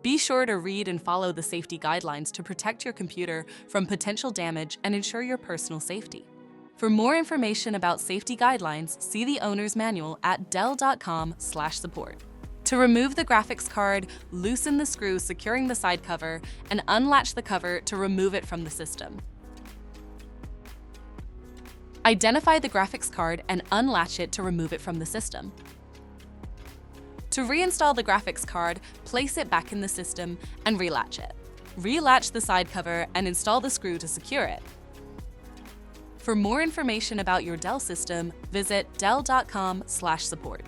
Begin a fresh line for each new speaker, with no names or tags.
Be sure to read and follow the safety guidelines to protect your computer from potential damage and ensure your personal safety. For more information about safety guidelines, see the owner's manual at dell.com/support. To remove the graphics card, loosen the screw securing the side cover and unlatch the cover to remove it from the system. Identify the graphics card and unlatch it to remove it from the system. To reinstall the graphics card, place it back in the system and relatch it. Relatch the side cover and install the screw to secure it. For more information about your Dell system, visit dell.com/support.